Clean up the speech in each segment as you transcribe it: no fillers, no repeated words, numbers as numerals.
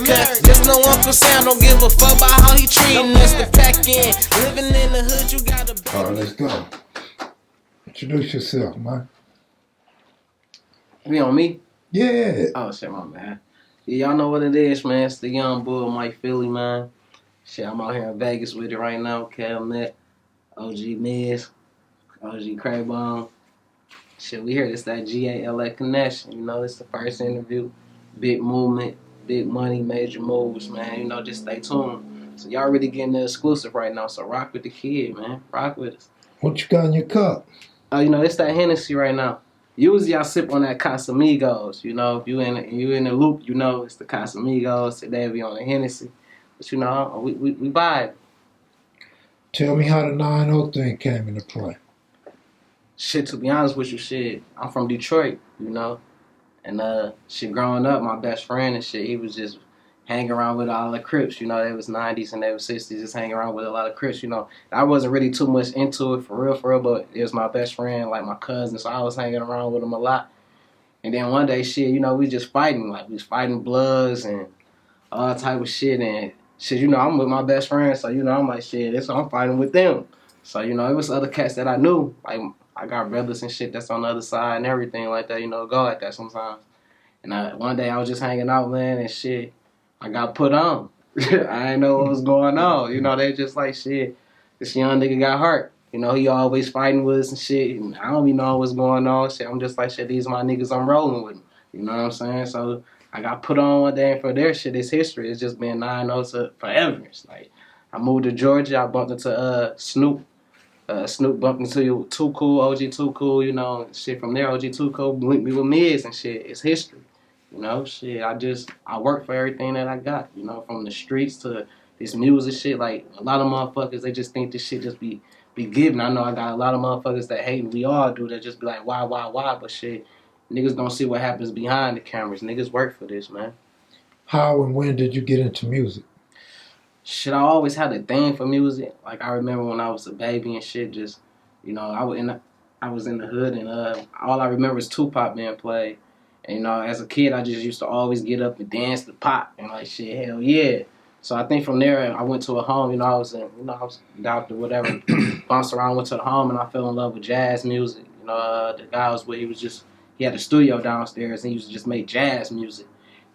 Cause just no Uncle Sam don't give a fuck about how he treating us. The pack in, living in the hood, you gotta be. Alright, let's go. Introduce yourself, man. Be on me? Yeah. Oh shit, my man. Yeah, y'all know what it is, man. It's the young boy, Mke Philly, man. Shit, I'm out here in Vegas with it right now. Kev Mac, OG Miz, OG Craybone. Shit, we here. This that GA-LA connection. You know, it's the first interview. Big movement, big money, major moves, man. You know, just stay tuned. So y'all really getting the exclusive right now. So rock with the kid, man. Rock with us. What you got in your cup? You know, it's that Hennessy right now. Usually I sip on that Casamigos. You know, if you in the loop, you know it's the Casamigos. Today we on the Hennessy. But you know, we vibe. Tell me how the 9-0 thing came into play. Shit, to be honest with you, shit, I'm from Detroit, you know. And shit, growing up, my best friend and shit, he was just hanging around with all the Crips, you know. They was 90s and they was 60s, just hanging around with a lot of Crips, you know. I wasn't really too much into it for real, but it was my best friend, like my cousin, so I was hanging around with him a lot. And then one day, shit, you know, we just fighting, like we was fighting Bloods and all type of shit. And shit, you know, I'm with my best friend, so, you know, I'm like, shit, I'm fighting with them. So, you know, it was other cats that I knew, like, I got brothers and shit that's on the other side and everything like that, you know, go like that sometimes. And one day I was just hanging out, man, and shit, I got put on. I didn't know what was going on. You know, they just like, shit, this young nigga got hurt. You know, he always fighting with us and shit. And I don't even know what's going on. Shit, I'm just like, shit, these my niggas, I'm rolling with them. You know what I'm saying? So I got put on one day, and for their shit, it's history. It's just been 9-0 forever. It's like, I moved to Georgia. I bumped into Snoop. Snoop bumped into Too Cool, OG Too Cool, you know, shit from there. OG Too Cool linked me with Miz and shit. It's history, you know, shit. I work for everything that I got, you know, from the streets to this music shit. Like, a lot of motherfuckers, they just think this shit just be given. I know I got a lot of motherfuckers that hate, and we all do, that just be like, why, but shit, niggas don't see what happens behind the cameras. Niggas work for this, man. How and when did you get into music? Shit, I always had a thing for music. Like, I remember when I was a baby and shit, just, you know, I was in the hood, and all I remember is Tupac being played. And, you know, as a kid, I just used to always get up and dance to pop, and like, shit, hell yeah. So I think from there, I went to a home, you know, I was doctor, whatever, bounced around, went to the home, and I fell in love with jazz music. You know, the guy I was with, he had a studio downstairs, and he used to just make jazz music.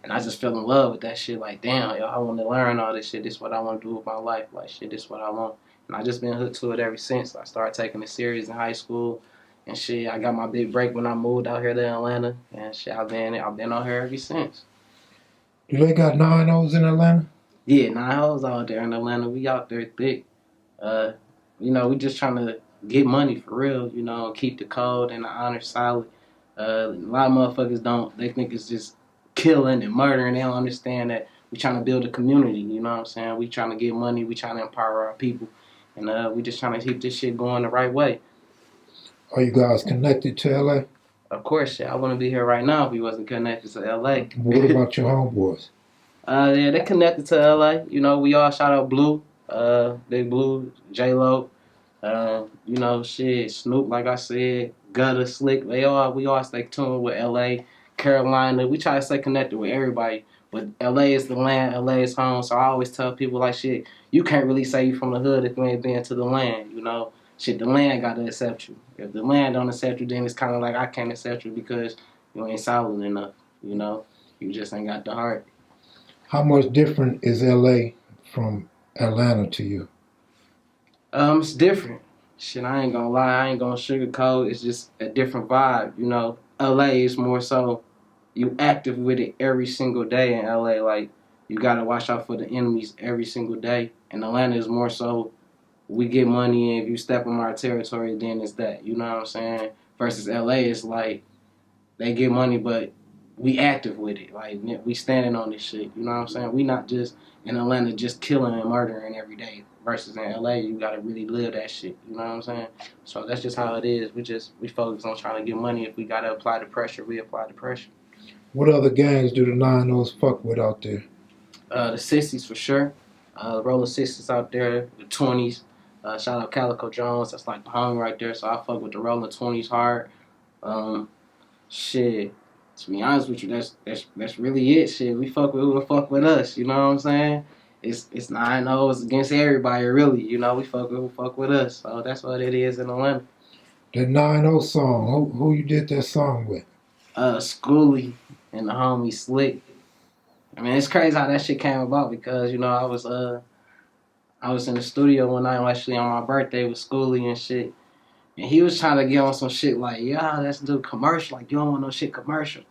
And I just fell in love with that shit. Like, damn, yo, I want to learn all this shit. This is what I want to do with my life. Like, shit, this is what I want. And I just been hooked to it ever since. I started taking it serious in high school. And shit, I got my big break when I moved out here to Atlanta. And shit, I've been out here ever since. Do they got 9-0s in Atlanta? Yeah, 9-0s out there in Atlanta. We out there thick. You know, we just trying to get money for real, you know, keep the code and the honor solid. A lot of motherfuckers they think it's just killing and murdering. They don't understand that we trying to build a community, you know what I'm saying? We trying to get money, we trying to empower our people, and we just trying to keep this shit going the right way. Are you guys connected to LA? Of course, shit, I wouldn't be here right now if we wasn't connected to LA. What about your homeboys? Yeah, they connected to LA. You know, we all shout out Blue, Big Blue, J-Lo, you know, shit, Snoop, like I said, Gutter, Slick, we all stay tuned with LA. Carolina, we try to stay connected with everybody, but LA is the land, LA is home, so I always tell people, like, shit, you can't really say you from the hood if you ain't been to the land, you know? Shit, the land got to accept you. If the land don't accept you, then it's kind of like I can't accept you because you ain't solid enough, you know? You just ain't got the heart. How much different is LA from Atlanta to you? It's different. Shit, I ain't gonna lie, I ain't gonna sugarcoat, it's just a different vibe, you know? LA is more so, you active with it every single day in LA. Like, you gotta watch out for the enemies every single day. And Atlanta is more so, we get money, and if you step on our territory, then it's that. You know what I'm saying? Versus LA, it's like, they get money, but we active with it. Like, we standing on this shit. You know what I'm saying? We not just in Atlanta just killing and murdering every day. Versus in LA, you gotta really live that shit. You know what I'm saying? So that's just how it is. We focus on trying to get money. If we gotta apply the pressure, we apply the pressure. What other gangs do the 9-0s fuck with out there? The 60s for sure. Rollin 60s out there. The 20s. Shout out Calico Jones. That's like the homie right there. So I fuck with the Rollin 20s hard. Shit. to be honest with you, that's really it. Shit, we fuck with who will fuck with us. You know what I'm saying? It's 9-0 against everybody, really. You know, we fuck with who fuck with us. So that's what it is in Atlanta. The 9-0 song, who you did that song with? Schoolie and the homie Slick. I mean, it's crazy how that shit came about because, you know, I was in the studio one night actually on my birthday with Schoolie and shit. And he was trying to get on some shit like, yeah, let's do commercial. Like, you don't want no shit commercial.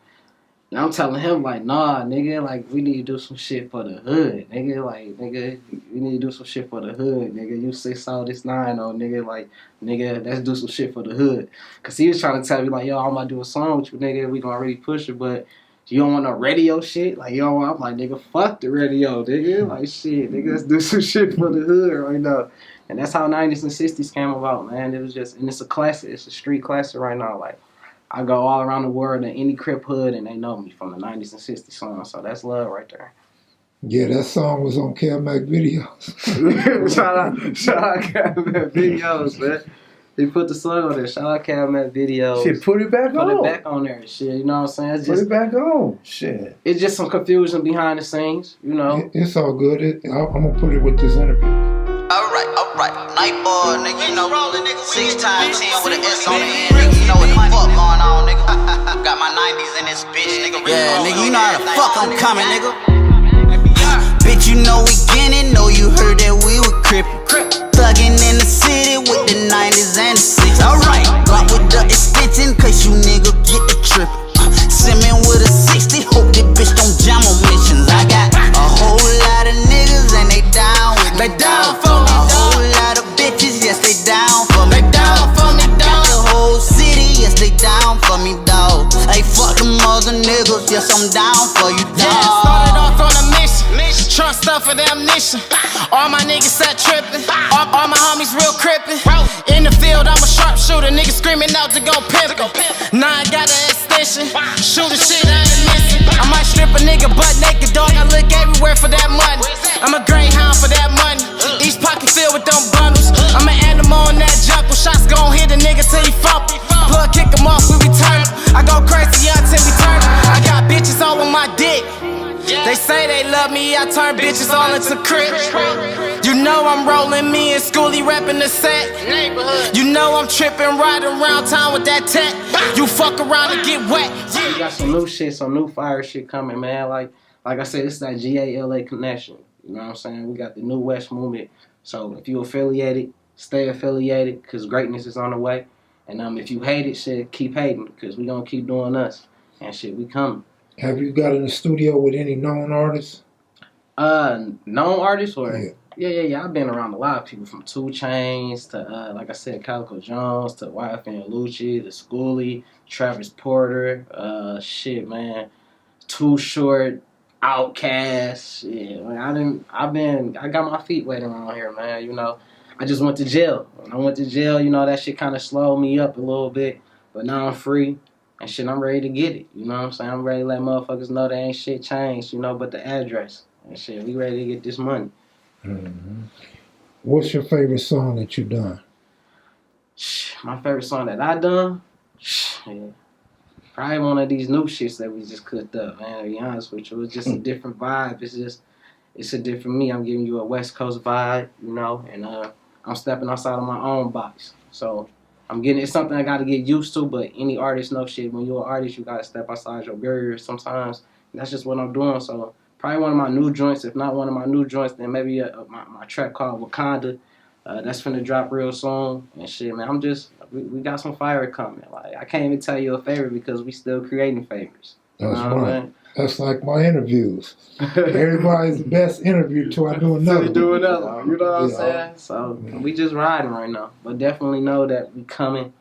And I'm telling him, like, nah, nigga, like, we need to do some shit for the hood. Nigga, like, nigga, we need to do some shit for the hood. Nigga, you 6-0, this 9-0, nigga, like, nigga, let's do some shit for the hood. Because he was trying to tell me, like, yo, I'm going to do a song with you, nigga. We going to really push it, but you don't want no radio shit? Like, you don't want, I'm like, nigga, fuck the radio, nigga. Like, shit, nigga, let's do some shit for the hood right now. And that's how 90s and 60s came about, man. It was just, and it's a classic. It's a street classic right now, like. I go all around the world in any Crip hood, and they know me from the 90s and 60s songs. So that's love right there. Yeah, that song was on Kev Mac videos. shout out Kev Mac videos, man. He put the song on there. Shout out Kev Mac videos. Shit, put it back on. Put it back on there, shit. You know what I'm saying? It's just, put it back on. Shit. It's just some confusion behind the scenes, you know. It's all good. I'm going to put it with this interview. Alright. Night ball, nigga, you know, 6 times 10 with an S on the end, nigga, you know what the fuck going on, nigga. Got my 90s in this bitch, nigga. Yeah, nigga, you know how the fuck I'm coming, nigga. Bitch, you know we getting, know you heard that we were crippin'. Thuggin' in the city with the 90s and the 6s. Alright, block with the extension, cause you nigga get the trip. Simmon with a 60, hope that bitch don't jam on missions. I got a whole lot of niggas and they down with me. They down for me. A whole lot of bitches, yes they down for me. They down for me, dog. The whole city, yes they down for me, dog. Hey, fuck them other niggas, yes I'm down for you, dog. Yeah, started off on a mission. Trust stuff for the ammunition. All my niggas sat trippin'. All my homies real crippin'. In the field, I'm a sharpshooter. Niggas screaming out to go pimpin'. Now I got an extension. Shootin' shit, I ain't missing. I might strip a nigga butt naked, dog. I look everywhere for that money. I'm a greyhound for that money. Each pocket filled with them bundles. I'm an animal on that jungle. Shots gon' hit a nigga till he fumble. Plug kick him off, we return. I go crazy until we turn. I got bitches all on my dick. They say they love me, I turn bitches all into crips. You know I'm rolling, me and Schoolie reppin' the set. You know I'm trippin', riding around town with that tech. You fuck around and get wet. We got some new shit, some new fire shit coming, man. Like I said, it's that GA-LA connection. You know what I'm saying? We got the New West movement. So if you affiliated, stay affiliated, because greatness is on the way. And if you hate it, shit, keep hating, because we gonna keep doing us. And shit, we coming. Have you got in the studio with any known artists? Known artists or? Yeah. Yeah. I've been around a lot of people from 2 Chainz to, like I said, Calico Jones to YFN Lucci to Schoolie, Travis Porter, shit, man, Too Short, Outkast. Shit, man, I got my feet wet around here, man. You know, I just went to jail. When I went to jail, you know, that shit kind of slowed me up a little bit, but now I'm free. And shit, I'm ready to get it. You know what I'm saying? I'm ready to let motherfuckers know there ain't shit changed, you know, but the address. And shit, we ready to get this money. Mm-hmm. What's your favorite song that you done? My favorite song that I done? Yeah. Probably one of these new shits that we just cooked up, man, to be honest with you. It's just a different vibe. It's a different me. I'm giving you a West Coast vibe, you know, and I'm stepping outside of my own box. So it's something I gotta get used to, but any artist knows shit. When you're an artist, you gotta step outside your barriers sometimes. And that's just what I'm doing. So probably one of my new joints. If not one of my new joints, then maybe my track called Wakanda. That's finna drop real soon. And shit, man, we got some fire coming. Like, I can't even tell you a favorite because we still creating favorites. That's right. That's like my interviews. Everybody's best interview till I do another. You know what I'm saying? So we just riding right now. But definitely know that we coming.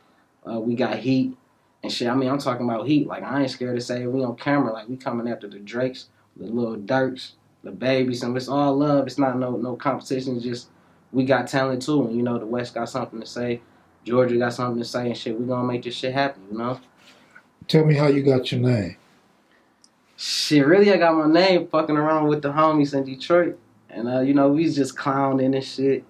We got heat and shit. I mean, I'm talking about heat. Like, I ain't scared to say it. We on camera. Like, we coming after the Drakes, the Lil Durks, the Babies, and it's all love. It's not no competition. It's just we got talent too. And you know, the West got something to say. Georgia got something to say and shit. We gonna make this shit happen, you know? Tell me how you got your name. Shit, really, I got my name fucking around with the homies in Detroit. And, you know, we just clowning and shit.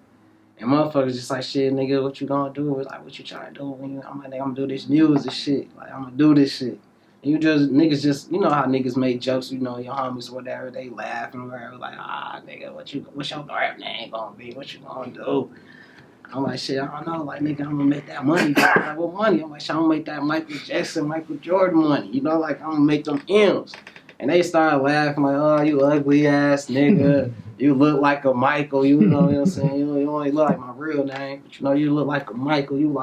And motherfuckers just like, shit, nigga, what you gonna do? It's like, what you trying to do? I'm like, nigga, I'm gonna do this music shit. Like, I'm gonna do this shit. And you just, niggas just, you know how niggas make jokes, you know, your homies or whatever, they laugh and whatever, like, nigga, what's your rap name gonna be? What you gonna do? I'm like, shit, I don't know, like, nigga, I'm gonna make that money. Like, what money? I'm like, shit, I'm gonna make that Michael Jackson, Michael Jordan money, you know, like, I'm gonna make them M's. And they started laughing, like, oh, you ugly ass nigga, you look like a Michael, you know what I'm saying? You only look like my real name, but you know, you look like a Michael, you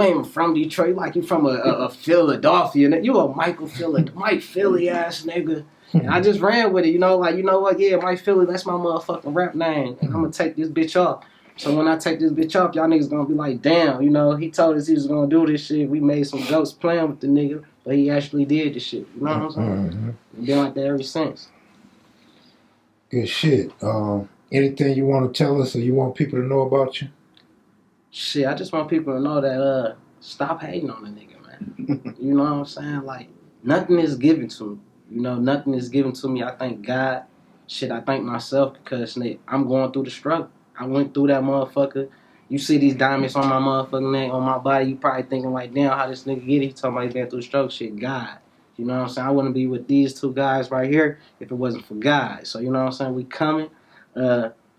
ain't even from Detroit, like you from a Philadelphia, you a Mike Philly ass nigga. And I just ran with it, you know, like, you know what, yeah, Mike Philly, that's my motherfucking rap name, and I'm gonna take this bitch off. So when I take this bitch off, y'all niggas gonna be like, damn, you know, he told us he was gonna do this shit, we made some ghosts playing with the nigga, but he actually did this shit, you know what I'm saying? Been like that ever since. Good shit. Anything you want to tell us or you want people to know about you? Shit, I just want people to know that, stop hating on the nigga, man. You know what I'm saying? Like, nothing is given to me. You know, nothing is given to me. I thank God. Shit, I thank myself because I'm going through the struggle. I went through that motherfucker. You see these diamonds on my motherfucking neck, on my body, you probably thinking like, damn, how this nigga get it? He talking about he been through the struggle. Shit, God. You know what I'm saying? I wouldn't be with these two guys right here if it wasn't for God. So, you know what I'm saying? We coming.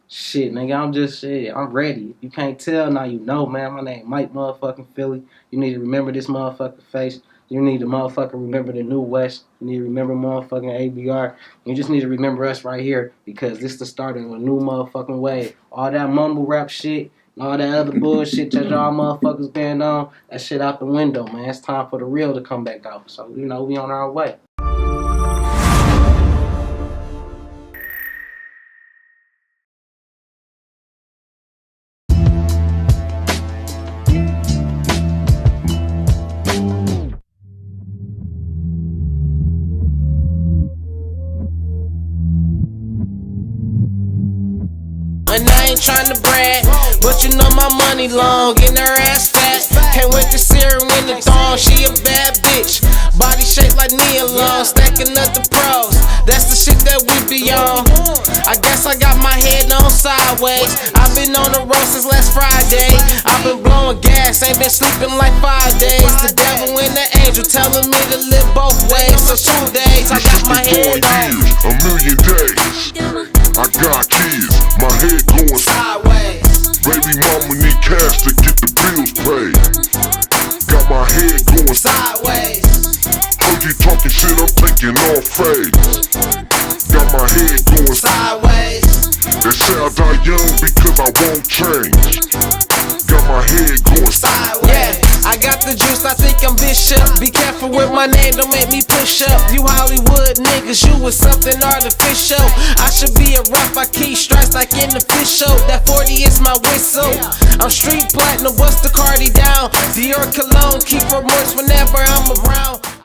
Shit, nigga, I'm ready. If you can't tell, now you know, man. My name Mike motherfucking Philly. You need to remember this motherfucking face. You need to motherfucking remember the New West. You need to remember motherfucking ABR. You just need to remember us right here because this the start of a new motherfucking wave. All that mumble rap shit, and all that other bullshit that y'all motherfuckers been on, that shit out the window, man. It's time for the real to come back out. So, you know, we on our way. And I ain't tryna brag, but you know my money long, getting her ass fat. Can't wait to see her in the thong, she a bad bitch. Body shaped like neon, stacking up the pros. That's the shit that we be on. I guess I got my head on sideways. I've been on the road since last Friday. I've been blowing gas, ain't been sleeping like 5 days. The devil and the angel telling me to live both ways. So 2 days, I got my head on. A million days, I got kids, my head going Sideways. Baby mama need cash to get the bills paid. Got my head going Sideways. Heard you talking shit, I'm taking off fades. Got my head going Sideways. They say I die young because I won't change. Got my head going Sideways. Yeah, I got the juice, I think I'm Bishop. Be careful with my name, don't make me push up. You Hollywood niggas, you was something artificial. I should be a rap, I keep stripes like in the fish show. That 40 is my whistle. I'm street platinum, what's the Cardi down? Dior cologne, keep her moist whenever I'm around.